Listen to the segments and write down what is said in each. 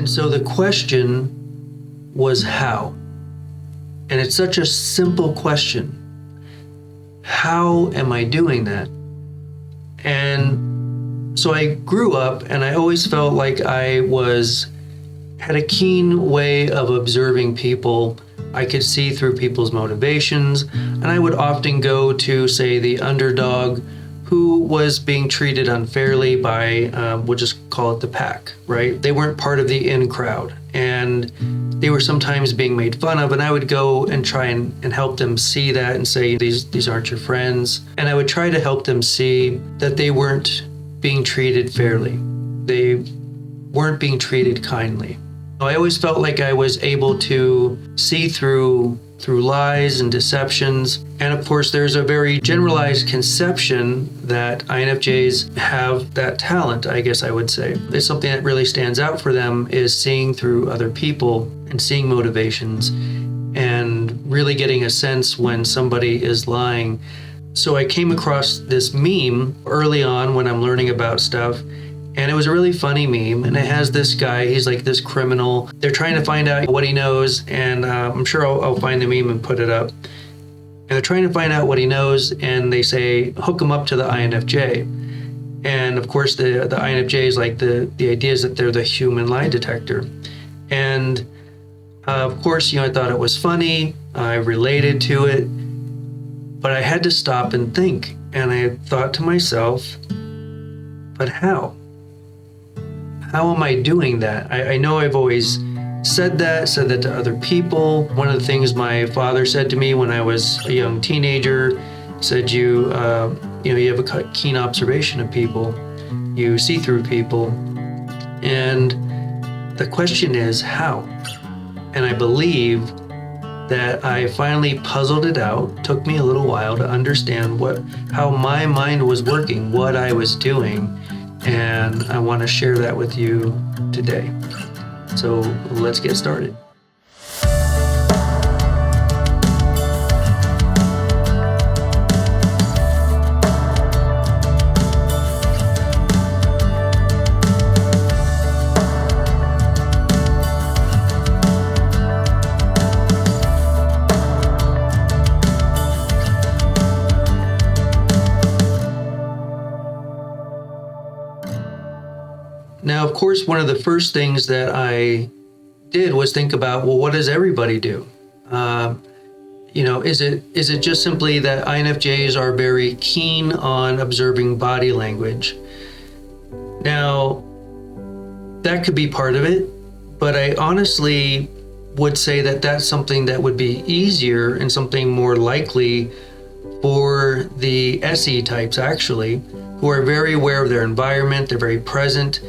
And so the question was how? And it's such a simple question. How am I doing that? And so I grew up and I always felt like I had a keen way of observing people. I could see through people's motivations, and I would often go to, say, the underdog who was being treated unfairly by, we'll just call it the pack, right? They weren't part of the in crowd, and they were sometimes being made fun of, and I would go and try and help them see that and say, these aren't your friends. And I would try to help them see that they weren't being treated fairly. They weren't being treated kindly. I always felt like I was able to see through lies and deceptions. And of course, there's a very generalized conception that INFJs have that talent, I guess I would say. It's something that really stands out for them is seeing through other people and seeing motivations and really getting a sense when somebody is lying. So I came across this meme early on when I'm learning about stuff. And it was a really funny meme, and it has this guy, he's like this criminal. They're trying to find out what he knows, and I'm sure I'll find the meme and put it up. And they're trying to find out what he knows, and they say, hook him up to the INFJ. And of course, the INFJ is like the idea is that they're the human lie detector. And of course, I thought it was funny, I related to it, but I had to stop and think. And I thought to myself, but how? How am I doing that? I know I've always said that to other people. One of the things my father said to me when I was a young teenager, said you have a keen observation of people. You see through people. And the question is how? And I believe that I finally puzzled it out. Took me a little while to understand how my mind was working, what I was doing. And I want to share that with you today. So let's get started. Now, of course, one of the first things that I did was think about, well, what does everybody do? Is it just simply that INFJs are very keen on observing body language? Now, that could be part of it, but I honestly would say that that's something that would be easier and something more likely for the SE types, actually, who are very aware of their environment, they're very present.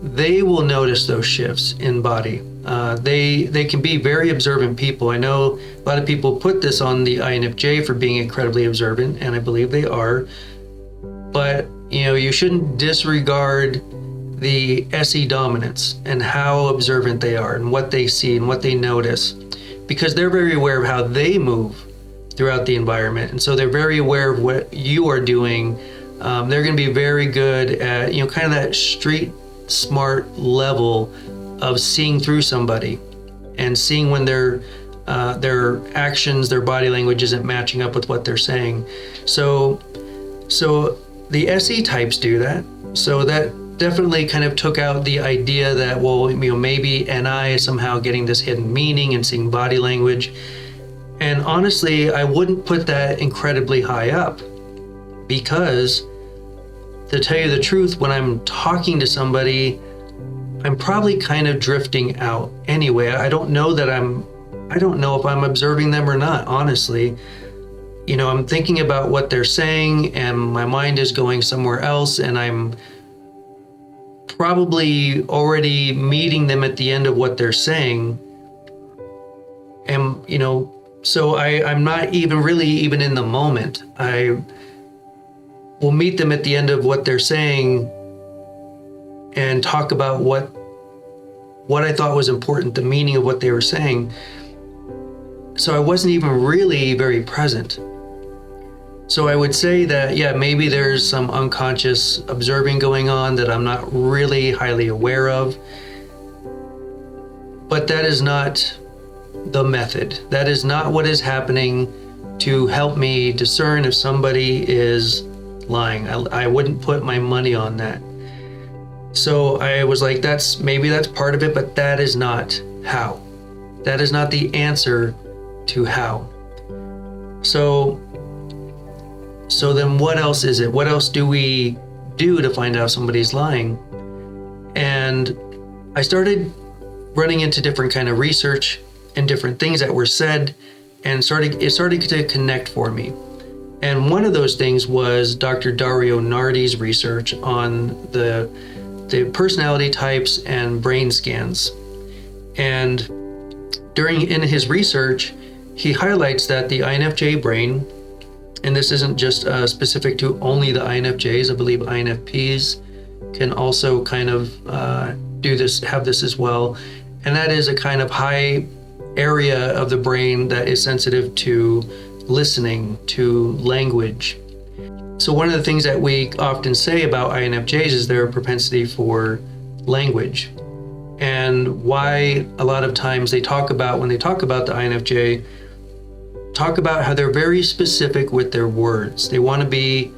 They will notice those shifts in body. They can be very observant people. I know a lot of people put this on the INFJ for being incredibly observant, and I believe they are. But you shouldn't disregard the SE dominance and how observant they are and what they see and what they notice, because they're very aware of how they move throughout the environment, and so they're very aware of what you are doing. They're going to be very good at kind of that street smart level of seeing through somebody and seeing when their actions, their body language isn't matching up with what they're saying. So the SE types do that. So that definitely kind of took out the idea that, well, maybe NI is somehow getting this hidden meaning and seeing body language. And honestly, I wouldn't put that incredibly high up, because to tell you the truth, when I'm talking to somebody, I'm probably kind of drifting out anyway. I don't know if I'm observing them or not, honestly. I'm thinking about what they're saying and my mind is going somewhere else, and I'm probably already meeting them at the end of what they're saying. And, so I'm not even in the moment. We'll meet them at the end of what they're saying and talk about what I thought was important, the meaning of what they were saying. So I wasn't even really very present. So I would say that, yeah, maybe there's some unconscious observing going on that I'm not really highly aware of. But that is not the method. That is not what is happening to help me discern if somebody is lying. I wouldn't put my money on that. So I was like, maybe that's part of it, but that is not how. That is not the answer to how. So then what else is it? What else do we do to find out if somebody's lying? And I started running into different kind of research and different things that were said, and it started to connect for me. And one of those things was Dr. Dario Nardi's research on the personality types and brain scans. And in his research, he highlights that the INFJ brain, and this isn't just specific to only the INFJs, I believe INFPs can also kind of have this as well. And that is a kind of high area of the brain that is sensitive to listening, to language. So one of the things that we often say about INFJs is their propensity for language. And why a lot of times when they talk about the INFJ, talk about how they're very specific with their words. They want to be,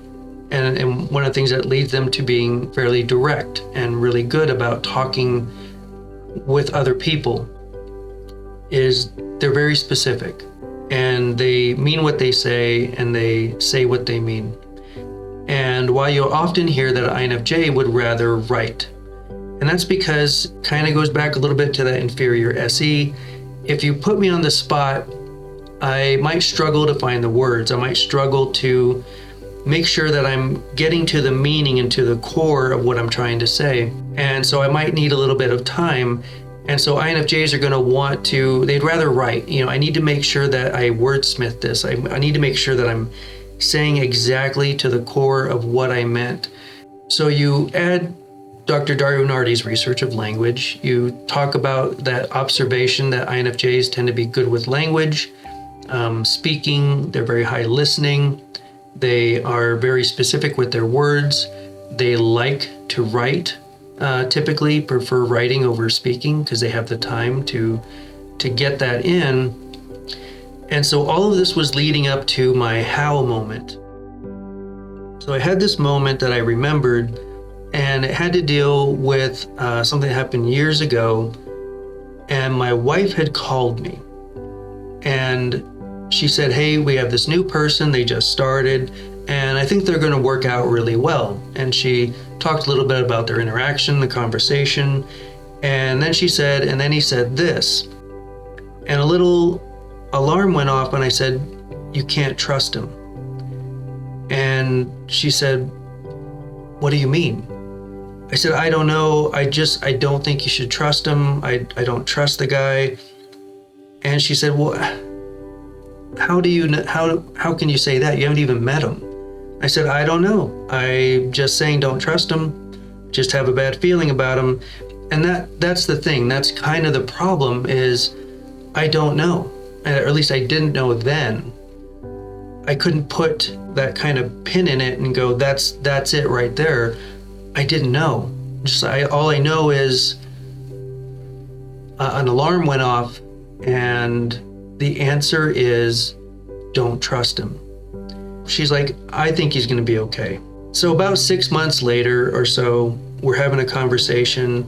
and one of the things that leads them to being fairly direct and really good about talking with other people is they're very specific, and they mean what they say, and they say what they mean. And while you'll often hear that an INFJ would rather write, and that's because kind of goes back a little bit to that inferior SE. If you put me on the spot, I might struggle to find the words. I might struggle to make sure that I'm getting to the meaning and to the core of what I'm trying to say. And so I might need a little bit of time. And so INFJs are going to they'd rather write. I need to make sure that I wordsmith this. I need to make sure that I'm saying exactly to the core of what I meant. So you add Dr. Dario Nardi's research of language. You talk about that observation that INFJs tend to be good with language, speaking. They're very high listening. They are very specific with their words. They like to write. Typically prefer writing over speaking because they have the time to get that in. And so all of this was leading up to my how moment. So I had this moment that I remembered, and it had to deal with something that happened years ago. And my wife had called me, and she said, "Hey, we have this new person. They just started, and I think they're going to work out really well." And she talked a little bit about their interaction, the conversation. And then he said this. And a little alarm went off, and I said, "You can't trust him." And she said, "What do you mean?" I said, "I don't know. I don't think you should trust him. I don't trust the guy." And she said, "Well, how can you say that? You haven't even met him." I said, "I don't know. I'm just saying don't trust him. Just have a bad feeling about him." And that's the thing. That's kind of the problem is I don't know. Or at least I didn't know then. I couldn't put that kind of pin in it and go, that's it right there. I didn't know. All I know is an alarm went off, and the answer is don't trust him. She's like, "I think he's going to be okay." So about 6 months later or so, we're having a conversation,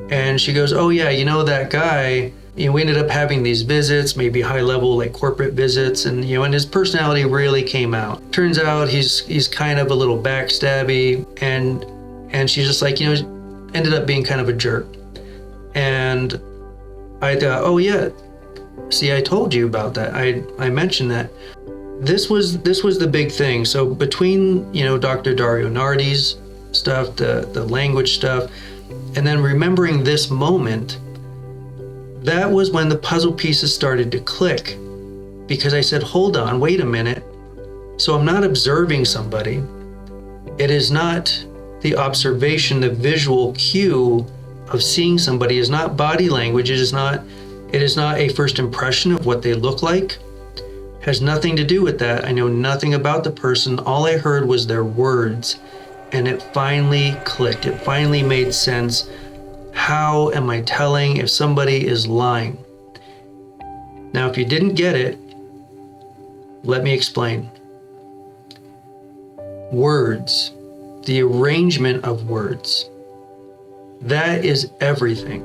and she goes, "Oh yeah, that guy, we ended up having these visits, maybe high level like corporate visits, and and his personality really came out. Turns out he's kind of a little backstabby, and she's just like, ended up being kind of a jerk." And I thought, "Oh yeah, see, I told you about that. I mentioned that." This was the big thing. So between, Dr. Dario Nardi's stuff, the language stuff, and then remembering this moment, that was when the puzzle pieces started to click. Because I said, hold on, wait a minute. So I'm not observing somebody. It is not the observation, the visual cue of seeing somebody is not body language. It is not a first impression of what they look like. Has nothing to do with that. I know nothing about the person. All I heard was their words, and it finally clicked. It finally made sense how am I telling if somebody is lying? Now, if you didn't get it, let me explain. Words, the arrangement of words, that is everything.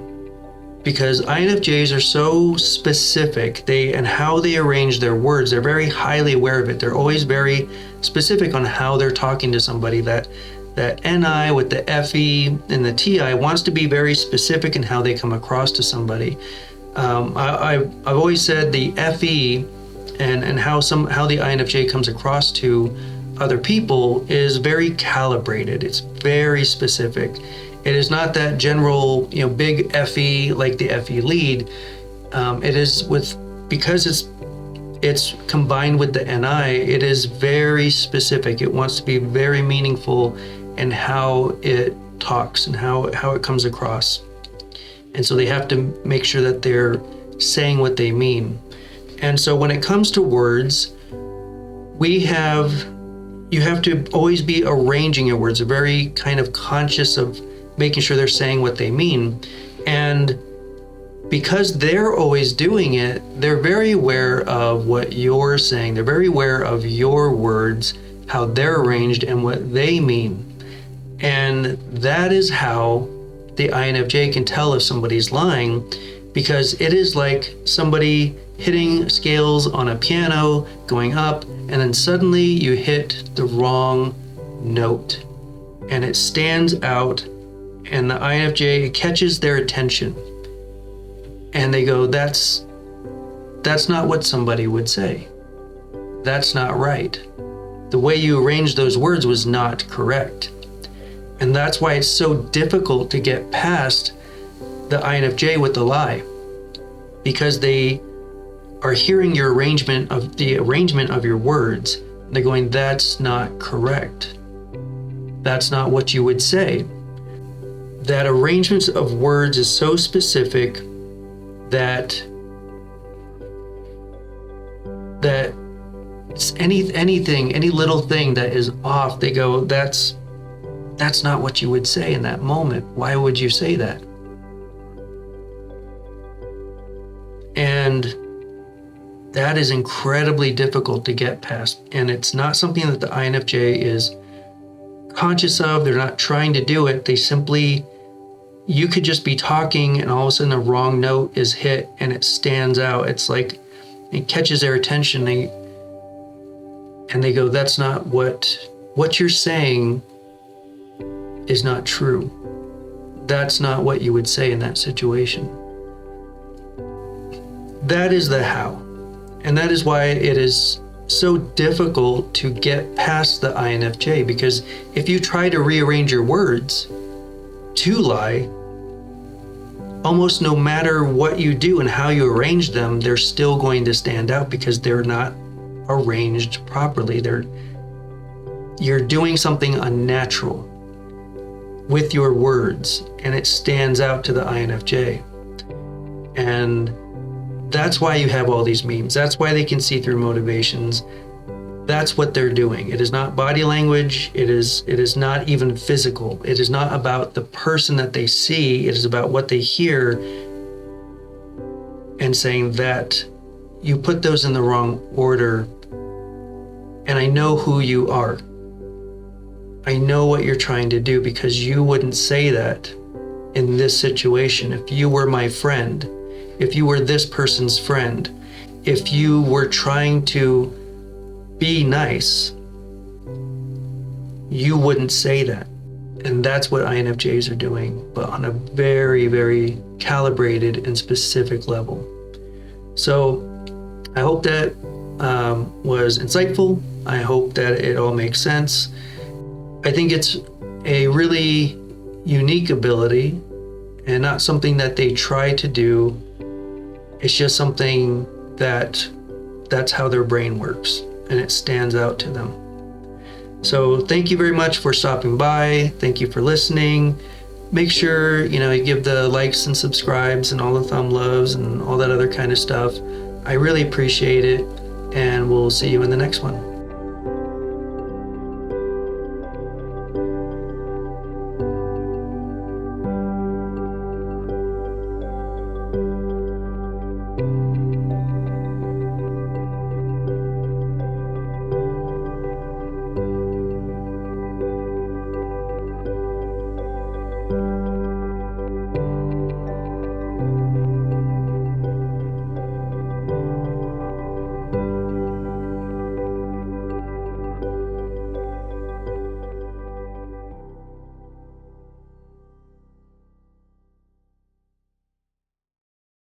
Because INFJs are so specific, and how they arrange their words, they're very highly aware of it. They're always very specific on how they're talking to somebody. That NI with the FE and the TI wants to be very specific in how they come across to somebody. I've always said the FE and how the INFJ comes across to other people is very calibrated. It's very specific. It is not that general, big FE like the FE lead. It is because it's combined with the NI. It is very specific. It wants to be very meaningful in how it talks and how it comes across. And so they have to make sure that they're saying what they mean. And so when it comes to words, you have to always be arranging your words. They're very kind of conscious of making sure they're saying what they mean. And because they're always doing it, they're very aware of what you're saying. They're very aware of your words, how they're arranged, and what they mean. And that is how the INFJ can tell if somebody's lying, because it is like somebody hitting scales on a piano, going up, and then suddenly you hit the wrong note. And it stands out, and the INFJ catches their attention. And they go, that's not what somebody would say. That's not right. The way you arranged those words was not correct. And that's why it's so difficult to get past the INFJ with the lie, because they are hearing the arrangement of your words. And they're going, that's not correct. That's not what you would say. That arrangement of words is so specific that anything, any little thing that is off, they go, that's not what you would say in that moment. Why would you say that? And that is incredibly difficult to get past. And it's not something that the INFJ is conscious of. They're not trying to do it. They simply, you could just be talking and all of a sudden the wrong note is hit and it stands out. It's like it catches their attention. And they go, that's not what you're saying is not true. That's not what you would say in that situation. That is the how. And that is why it is so difficult to get past the INFJ, because if you try to rearrange your words to lie, almost no matter what you do and how you arrange them, they're still going to stand out because they're not arranged properly. You're doing something unnatural with your words, and it stands out to the INFJ. And that's why you have all these memes. That's why they can see through motivations. That's what they're doing. It is not body language. It is not even physical. It is not about the person that they see. It is about what they hear, and saying that you put those in the wrong order. And I know who you are. I know what you're trying to do, because you wouldn't say that in this situation. If you were my friend, if you were this person's friend, if you were trying to be nice, you wouldn't say that. And that's what INFJs are doing, but on a very, very calibrated and specific level. So I hope that was insightful. I hope that it all makes sense. I think it's a really unique ability and not something that they try to do. It's just something that's how their brain works, and it stands out to them. So thank you very much for stopping by. Thank you for listening. Make sure, you give the likes and subscribes and all the thumb loves and all that other kind of stuff. I really appreciate it, and we'll see you in the next one.